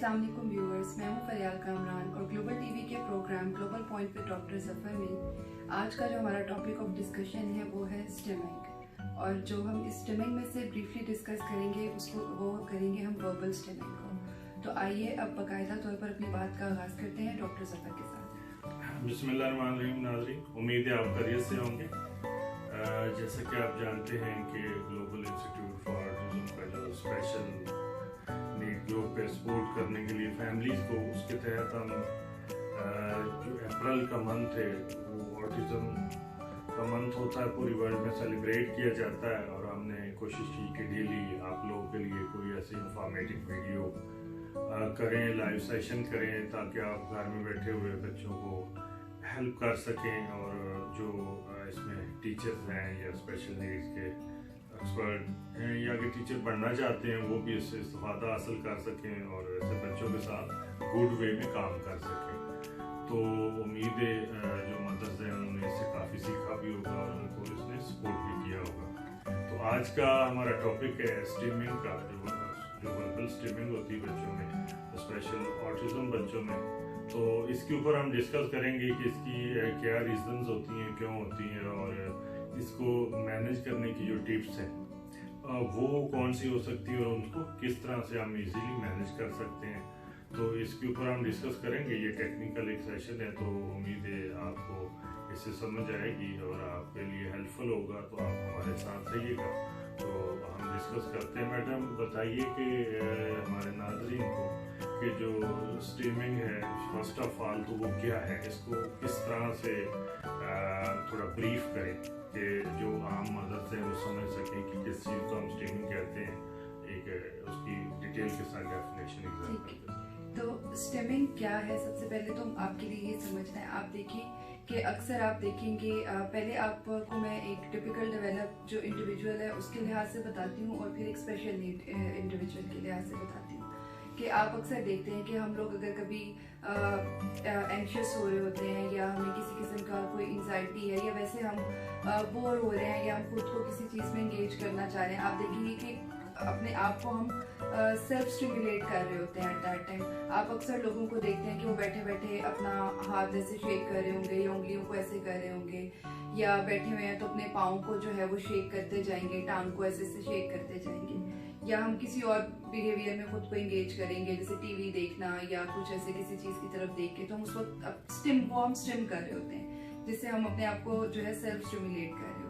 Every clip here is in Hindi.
अस्सलाम वालेकुम व्यूअर्स, मैं हूं फरियाल कामरान और ग्लोबल टीवी के प्रोग्राम ग्लोबल पॉइंट पे डॉक्टर जफर में आज का जो हमारा टॉपिक ऑफ डिस्कशन है वो है स्टिमिंग। और जो हम इस स्टिमिंग में से ब्रीफली डिस्कस करेंगे उसको वो करेंगे हम वर्बल स्टिमिंग को। तो आइए अब बाकायदा तौर पर अपनी बात का आगाज़ करते हैं डॉक्टर जफर के साथ। बिस्मिल्लाहिर्रहमानिर्रहीम। नाज़रीन, उम्मीद है आप खैरियत से होंगे। जैसा कि आप जानते हैं कि ग्लोबल इंस्टीट्यूट फॉर ऑटिज्म का जो स्पेशल नीड ग्रुप पे सपोर्ट करने के लिए फैमिलीज को, उसके तहत हम जो अप्रैल का मंथ है वो ऑटिज्म का मंथ होता है, पूरी वर्ल्ड में सेलिब्रेट किया जाता है। और हमने कोशिश की कि डेली आप लोगों के लिए कोई ऐसी इंफॉर्मेटिव वीडियो करें, लाइव सेशन करें, ताकि आप घर में बैठे हुए बच्चों को हेल्प कर सकें। और जो इसमें टीचर्स हैं या स्पेशल नीड्स के एक्सपर्ट हैं या कि टीचर बनना चाहते हैं वो भी इससे इस्तेफादा हासिल कर सकें और ऐसे बच्चों के साथ गुड वे में काम कर सकें। तो उम्मीद है जो मदर्स हैं उन्होंने इससे काफ़ी सीखा भी होगा और उनको इसने सपोर्ट भी किया होगा। तो आज का हमारा टॉपिक है स्टिमिंग का, जो वर्बल स्टिमिंग होती है बच्चों में, स्पेशल ऑटिज्म बच्चों में। तो इसके ऊपर हम डिस्कस करेंगे कि इसकी क्या रीजंस होती हैं, क्यों होती हैं, और इसको मैनेज करने की जो टिप्स हैं वो कौन सी हो सकती है और उनको किस तरह से हम इजीली मैनेज कर सकते हैं। तो इसके ऊपर हम डिस्कस करेंगे। ये टेक्निकल एक सेशन है, तो उम्मीद है आपको इससे समझ आएगी और आपके लिए हेल्पफुल होगा। तो आप हमारे साथ रहिएगा। तो हम डिस्कस करते हैं। मैडम, बताइए कि हमारे नाज़रीन को कि जो स्टीमिंग है फर्स्ट ऑफ ऑल तो वो क्या है, इसको किस तरह से थोड़ा ब्रीफ करें कि जो आम मदद है वो समझ सकें कि किस चीज़ को हम स्टीमिंग कहते हैं, एक उसकी डिटेल के साथ डेफिनेशन एग्जाम्पल। तो स्टिमिंग क्या है, सबसे पहले तो आपके लिए ये समझना है। आप देखिए कि अक्सर आप देखेंगे, पहले आपको मैं एक टिपिकल डेवलप जो इंडिविजुअल है उसके लिहाज से बताती हूँ और फिर एक स्पेशल नीड इंडिविजुअल के लिहाज से बताती हूँ। कि आप अक्सर देखते हैं कि हम लोग अगर कभी एंशियस हो रहे होते हैं या हमें किसी किस्म का कोई एंजाइटी है या वैसे हम बोर हो रहे हैं या हम खुद को किसी चीज़ में एंगेज करना चाह रहे हैं, आप देखेंगे कि अपने आप को हम सेल्फ स्टिमुलेट कर रहे होते हैं एट दैट टाइम। आप अक्सर लोगों को देखते हैं कि वो बैठे बैठे अपना हाथ ऐसे शेक कर रहे होंगे या उंगलियों को ऐसे कर रहे होंगे, या बैठे हुए हैं तो अपने पाँव को जो है वो शेक करते जाएंगे, टांग को ऐसे ऐसे शेक करते जाएंगे। या हम किसी और बिहेवियर में खुद को एंगेज करेंगे, जैसे टीवी देखना या कुछ ऐसे किसी चीज़ की तरफ देख के, तो हम उस वक्त स्टिम कर रहे होते हैं, जिससे हम अपने आप को जो है सेल्फ स्टिमुलेट कर रहे होते हैं।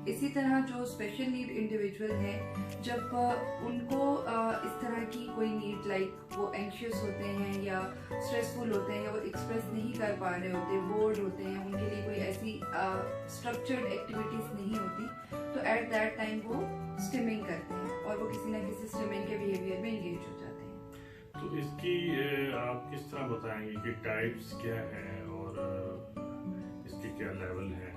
इसी तरह जो स्पेशल नीड इंडिविजुअल हैं, जब उनको इस तरह की कोई नीड, लाइक वो एंशियस होते हैं या स्ट्रेसफुल होते हैं या वो एक्सप्रेस नहीं कर पा रहे होते, बोर्ड होते हैं, उनके लिए कोई ऐसी स्ट्रक्चर्ड एक्टिविटीज नहीं होती, तो एट दैट टाइम वो स्टिमिंग करते हैं और वो किसी न किसी स्टिमिंग के बिहेवियर में एंगेज हो जाते हैं। तो इसकी आप किस तरह बताएंगे कि टाइप्स क्या है और इसके क्या लेवल है?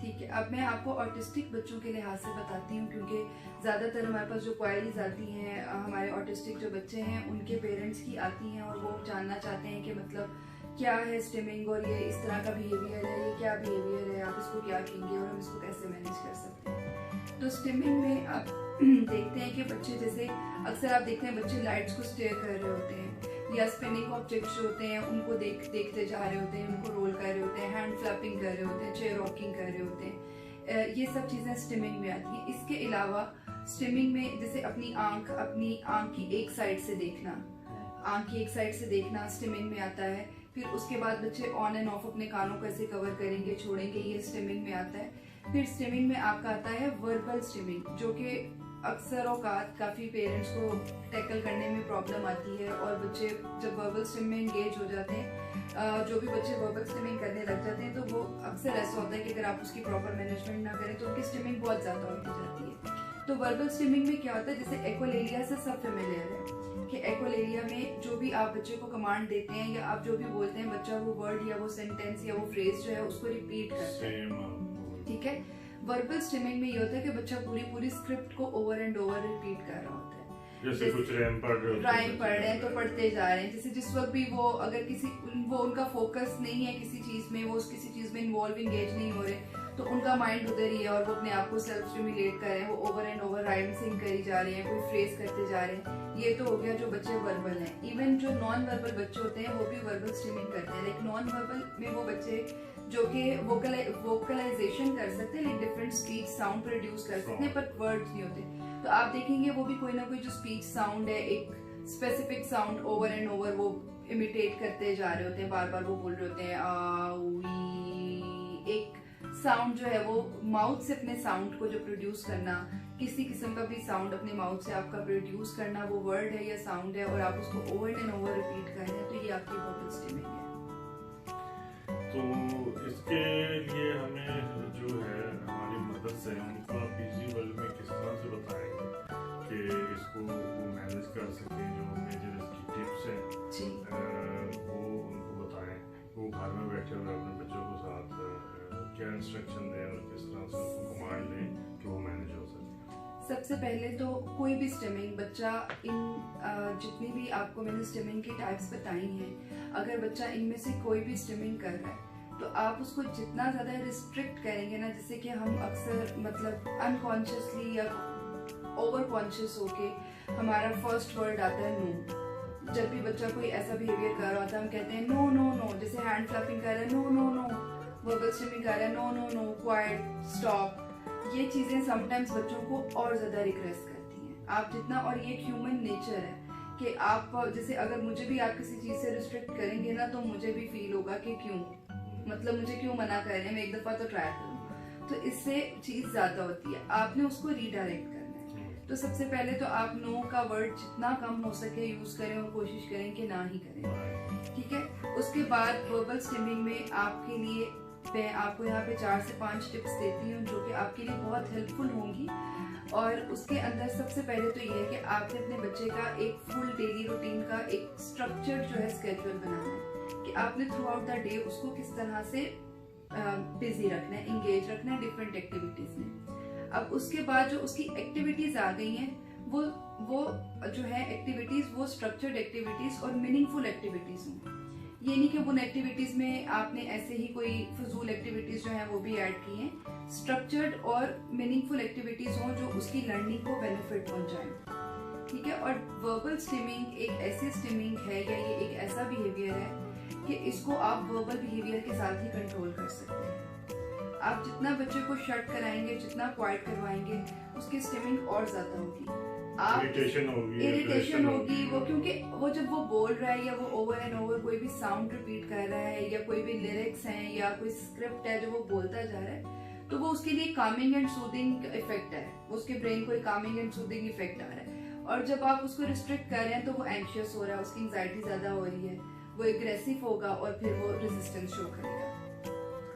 ठीक है, अब मैं आपको ऑटिस्टिक बच्चों के लिहाज से बताती हूँ, क्योंकि ज़्यादातर हमारे पास जो क्वायरीज आती हैं हमारे ऑटिस्टिक जो बच्चे हैं उनके पेरेंट्स की आती हैं और वो जानना चाहते हैं कि मतलब क्या है स्टिमिंग और ये इस तरह का बिहेवियर है, ये क्या बिहेवियर है, आप इसको क्या कहेंगे और हम इसको कैसे मैनेज कर सकते हैं। तो स्टिमिंग में आप देखते हैं कि बच्चे, जैसे अक्सर आप देखते हैं बच्चे लाइट्स को स्टेयर कर रहे होते हैं या स्पिनिंग ऑब्जेक्ट्स जो होते हैं उनको देखते जा रहे होते हैं, उनको रोल कर रहे होते हैं, हैंड फ्लैपिंग कर रहे होते हैं, चेयर रॉकिंग कर रहे होते हैं। ये सब चीज़ें स्टिमिंग में आती हैं। इसके अलावा स्टिमिंग में जैसे अपनी आंख की एक साइड से देखना, आंख की एक साइड से देखना स्टिमिंग में आता है। फिर उसके बाद बच्चे ऑन एंड ऑफ अपने कानों को ऐसे कवर करेंगे, छोड़ेंगे, ये स्टिमिंग में आता है। फिर स्टिमिंग में आपका आता है वर्बल स्टिमिंग, जो कि अक्सर औकात काफ़ी पेरेंट्स को टैकल करने में प्रॉब्लम आती है और बच्चे जब वर्बल स्टिमिंग में एंगेज हो जाते हैं, जो भी बच्चे वर्बल स्टिमिंग करने लग जाते हैं, तो वो अक्सर ऐसा होता है कि अगर आप उसकी प्रॉपर मैनेजमेंट ना करें तो उनकी स्टिमिंग बहुत ज़्यादा होती जाती है। तो वर्बल स्टिमिंग में क्या होता है, जैसे एक्वलेलिया से सब फेमिलियर है कि एक्वलेलिया में जो भी आप बच्चे को कमांड देते हैं या आप जो भी बोलते हैं, बच्चा वो वर्ड या वो सेंटेंस या वो फ्रेज जो है उसको रिपीट करता है। ठीक है, वर्बल स्टिमिंग में ये होता है कि बच्चा पूरी स्क्रिप्ट को ओवर एंड ओवर रिपीट कर रहा होता है। जैसे कुछ राइम पढ़ रहे हैं तो पढ़ते जा रहे हैं, जैसे जिस वक्त भी वो अगर वो उनका फोकस नहीं है किसी चीज में, वो किसी चीज में इन्वॉल्व एंगेज नहीं हो रहे, तो उनका माइंड उधर ही है और वो अपने आप को सेल्फ स्टिमुलेट कर रहे हैं, वो ओवर एंड ओवर राइम सिंग करी जा रहे हैं, कोई फ्रेज करते जा रहे हैं। ये तो हो गया जो बच्चे वर्बल हैं। इवन जो नॉन वर्बल बच्चे होते हैं वो भी वर्बल स्टिमिंग करते हैं। लाइक नॉन वर्बल में वो बच्चे जो कि वोकलाइजेशन कर सकते हैं, like different speech sound produce कर सकते हैं, पर वर्ड्स नहीं होते। तो आप देखेंगे वो भी कोई ना कोई जो स्पीच साउंड है, एक specific sound over and over वो इमिटेट करते जा रहे होते हैं, बार बार वो बोल रहे होते हैं आ वी। एक साउंड जो है वो माउथ से अपने साउंड को जो प्रोड्यूस करना, किसी किस्म का भी साउंड अपने माउथ से आपका प्रोड्यूस करना, वो वर्ड है या साउंड है और आप उसको ओवर एंड ओवर रिपीट कर रहे हैं, तो ये आपकी वोकल स्टिमिंग है। तो इसके लिए हमें जो है हमारी मदद से उनको आप इजी वर्ड में किस तरह से बताएंगे कि इसको वो मैनेज कर सकें, जो मेजर इसकी टिप्स हैं जी वो उनको बताएं, वो घर में बैठे हुए अपने बच्चों के साथ क्या इंस्ट्रक्शन दें और किस तरह से उनको कमांड दें कि वो मैनेज हो सके। सबसे पहले तो कोई भी स्टिमिंग बच्चा इन जितनी भी आपको मैंने स्टिमिंग की टाइप्स बताई हैं, अगर बच्चा इनमें से कोई भी स्टिमिंग कर रहा है तो आप उसको जितना ज़्यादा रिस्ट्रिक्ट करेंगे ना, जैसे कि हम अक्सर मतलब अनकॉन्शियसली या ओवर कॉन्शियस होके हमारा फर्स्ट वर्ड आता है नो। जब भी बच्चा कोई ऐसा बिहेवियर कर रहा होता है हम कहते हैं नो नो नो, जैसे हैंड फ्लैपिंग कर रहा है no no no, verbal stimming कर रहा है no no no, quiet, stop. ये चीज़ें समटाइम्स बच्चों को और ज़्यादा रिग्रेस करती हैं। आप जितना, और ये ह्यूमन नेचर है कि आप जैसे अगर मुझे भी आप किसी चीज़ से रिस्ट्रिक्ट करेंगे ना तो मुझे भी फील होगा कि क्यों, मतलब मुझे क्यों मना कर रहे हैं, मैं एक दफ़ा तो ट्राई करूँ। तो इससे चीज़ ज़्यादा होती है, आपने उसको रीडायरेक्ट करना है। तो सबसे पहले तो आप नो का वर्ड जितना कम हो सके यूज़ करें और कोशिश करें कि ना ही करें, ठीक है। उसके बाद वर्बल स्टिमिंग में आपके लिए मैं आपको यहाँ पे 4 से 5 टिप्स देती हूँ जो कि आपके लिए बहुत हेल्पफुल होंगी। और उसके अंदर सबसे पहले तो ये है कि आपने अपने बच्चे का एक फुल डेली रूटीन का एक स्ट्रक्चर्ड जो है स्केड्यूल बनाना है कि आपने थ्रू आउट द डे उसको किस तरह से बिजी रखना है, इंगेज रखना है डिफरेंट एक्टिविटीज में। अब उसके बाद जो उसकी एक्टिविटीज आ गई हैं वो जो है एक्टिविटीज वो स्ट्रक्चर्ड एक्टिविटीज और मीनिंगफुल एक्टिविटीज हों। ये नहीं कि उन एक्टिविटीज में आपने ऐसे ही कोई फजूल एक्टिविटीज जो है वो भी ऐड की हैं। स्ट्रक्चर्ड और मीनिंगफुल एक्टिविटीज हों जो उसकी लर्निंग को बेनिफिट पहुंचाएं, ठीक है। और वर्बल स्टिमिंग एक ऐसी स्टिमिंग है या ये एक ऐसा बिहेवियर है कि इसको आप वर्बल बिहेवियर के साथ ही कंट्रोल कर सकते हैं। आप जितना बच्चे को शट कराएंगे, जितना क्वाइट करवाएंगे, उसकी स्टिमिंग और ज्यादा होगी। आप इरिटेशन होगी वो, क्योंकि वो जब वो बोल रहा है या वो ओवर एंड ओवर कोई भी साउंड रिपीट कर रहा है या कोई भी लिरिक्स हैं या कोई स्क्रिप्ट है जो वो बोलता जा रहा है, तो वो उसके लिए कामिंग एंड सूदिंग इफेक्ट है, उसके ब्रेन को एक कामिंग एंड सूदिंग इफेक्ट आ रहा है। और जब आप उसको रिस्ट्रिक्ट कर रहे हैं तो वो एंशियस हो रहा है, उसकी एंजाइटी ज्यादा हो रही है, वो एग्रेसिव होगा और फिर वो रेजिस्टेंस शो करेगा।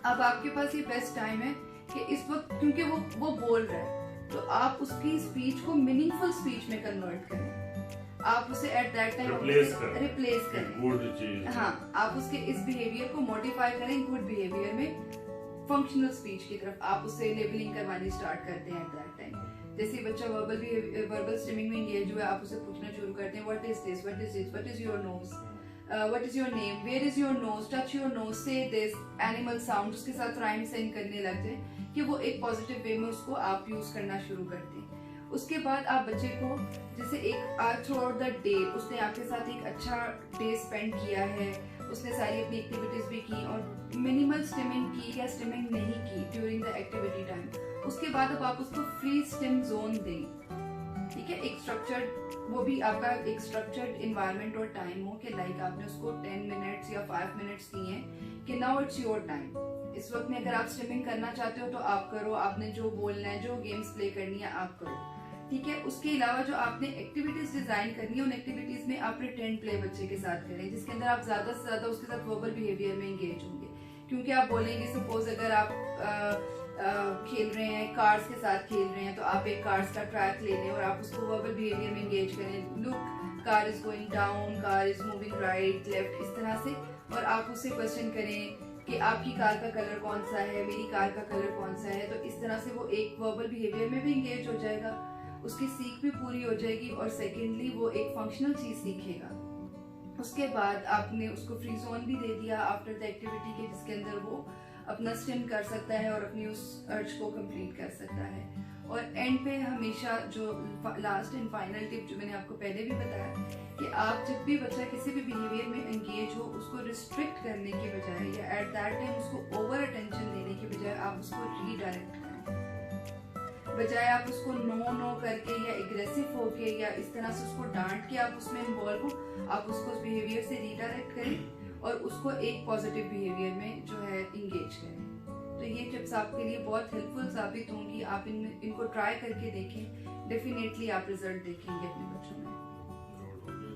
अब आपके पास ये बेस्ट टाइम है कि इस वक्त, क्योंकि वो बोल रहा है, तो आप उसकी स्पीच को मीनिंगफुल स्पीच में कन्वर्ट करें। आप उसे एट दैट टाइम रिप्लेस करें। हाँ, आप उसके इस बिहेवियर को मॉडिफाई करें गुड बिहेवियर में, फंक्शनल स्पीच की तरफ आप उससे लेबलिंग करवानी स्टार्ट करते हैं एट दैट टाइम। जैसे बच्चा वर्बल स्टिमिंग में एंगेज हुआ, आप उसे पूछना शुरू करते हैं what is this, what is this, what is your nose, what is your name, where is your nose, touch your nose, say this, animal sound, उसके साथ राइम सेंड करने लग जाए कि वो एक पॉजिटिव वे में उसको आप यूज करना शुरू करते हैं। उसके बाद आप बच्चे को जैसे एक थ्रू आउट द डे उसने आपके साथ एक अच्छा डे स्पेंड किया है, उसने सारी अपनी एक्टिविटीज भी की और मिनिमल स्टिमिंग की या स्टिमिंग नहीं की ड्यूरिंग द एक्टिविटी टाइम, उसके बाद अब आप उसको फ्री स्टिम जोन दें, ठीक है। एक स्ट्रक्चर्ड, वो भी आपका एक स्ट्रक्चर्ड इन्वायरमेंट और टाइम हो कि लाइक आपने उसको 10 मिनट्स या 5 मिनट्स दिए कि नाउ इट्स योर टाइम, इस वक्त में अगर आप स्टिमिंग करना चाहते हो तो आप करो, आपने जो बोलना है, जो गेम्स प्ले करनी है आप करो, ठीक है। उसके अलावा जो आपने एक्टिविटीज डिजाइन करनी है उन एक्टिविटीज में आप प्रिटेंड प्ले बच्चे के साथ करें, जिसके अंदर आप ज्यादा से ज्यादा उसके साथ वर्बल बिहेवियर में एंगेज होंगे। क्योंकि आप बोलेंगे, सपोज अगर आप खेल रहे हैं, कार्स के साथ खेल रहे हैं, तो आप एक कार्स का ट्रैक ले लें और आप उसको वर्बल बिहेवियर में एंगेज करें, look car is going down, car is moving right left, इस तरह से, और आप उससे क्वेश्चन करें कि आपकी कार का कलर कौन सा है, मेरी कार का कलर कौन सा है। तो इस तरह से वो एक वर्बल बिहेवियर में भी इंगेज हो जाएगा, उसकी सीख भी पूरी हो जाएगी और सेकेंडली वो एक फंक्शनल चीज सीखेगा। उसके बाद आपने उसको फ्री जोन भी दे दिया आफ्टर द एक्टिविटी के, जिसके अंदर वो अपना स्टिम कर सकता है और अपनी उस अर्ज को कंप्लीट कर सकता है। और एंड पे हमेशा जो लास्ट एंड फाइनल टिप जो मैंने आपको पहले भी बताया कि आप जब भी बच्चा किसी भी बिहेवियर में एंगेज हो उसको रिस्ट्रिक्ट करने के बजाय या एट दैट टाइम उसको ओवर अटेंशन देने के बजाय आप उसको रीडायरेक्ट करें। बजाय आप उसको नो करके या एग्रेसिव होके या इस तरह से उसको डांट के आप उसमें इन्वॉल्व हो, आप उसको उस बिहेवियर से रीडायरेक्ट करें और उसको एक पॉजिटिव बिहेवियर में जो है इंगेज करें। तो ये टिप्स आपके लिए बहुत हेल्पफुल साबित होंगी। आप इनको ट्राई करके देखें, डेफिनेटली आप रिजल्ट देखेंगे अपने बच्चों में।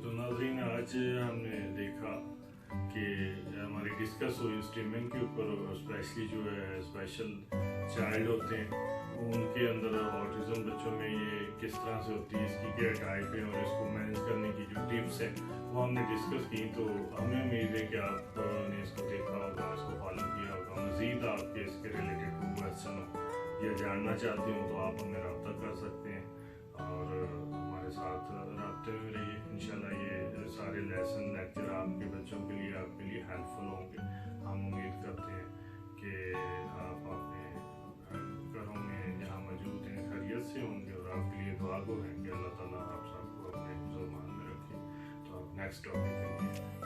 तो नाज़रीन, आज हमने देखा कि हमारी डिस्कस हुई स्ट्रीमिंग के ऊपर, स्पेशली जो है स्पेशल चाइल्ड होते हैं उनके अंदर ऑटिज्म बच्चों में ये किस तरह से होती है, इसकी क्या टाइप है और इसको मैनेज करने की जो टिप्स हैं वो हमने डिस्कस की। तो हमें उम्मीद है कि आपने इसको देखा होगा, इसको फॉलो किया होगा। मज़ीद आपके इसके रिलेटेड कोई क्वेश्चन हो या जानना चाहते हो तो आप हमें रब्ता कर सकते हैं और हमारे साथ रब्ते में रहिए। इंशाल्लाह ये सारे लेसन लेक्चर आपके बच्चों के लिए, आपके लिए हेल्पफुल होंगे। हम उम्मीद करते हैं कि आप अपने घरों में जहाँ मौजूद हैं खैरियत से होंगे और आपके लिए दुआ गो हैं कि अल्लाह ताला आप सबको अपने ज़ुबान में रखे। तो आप नेक्स्ट टॉपिक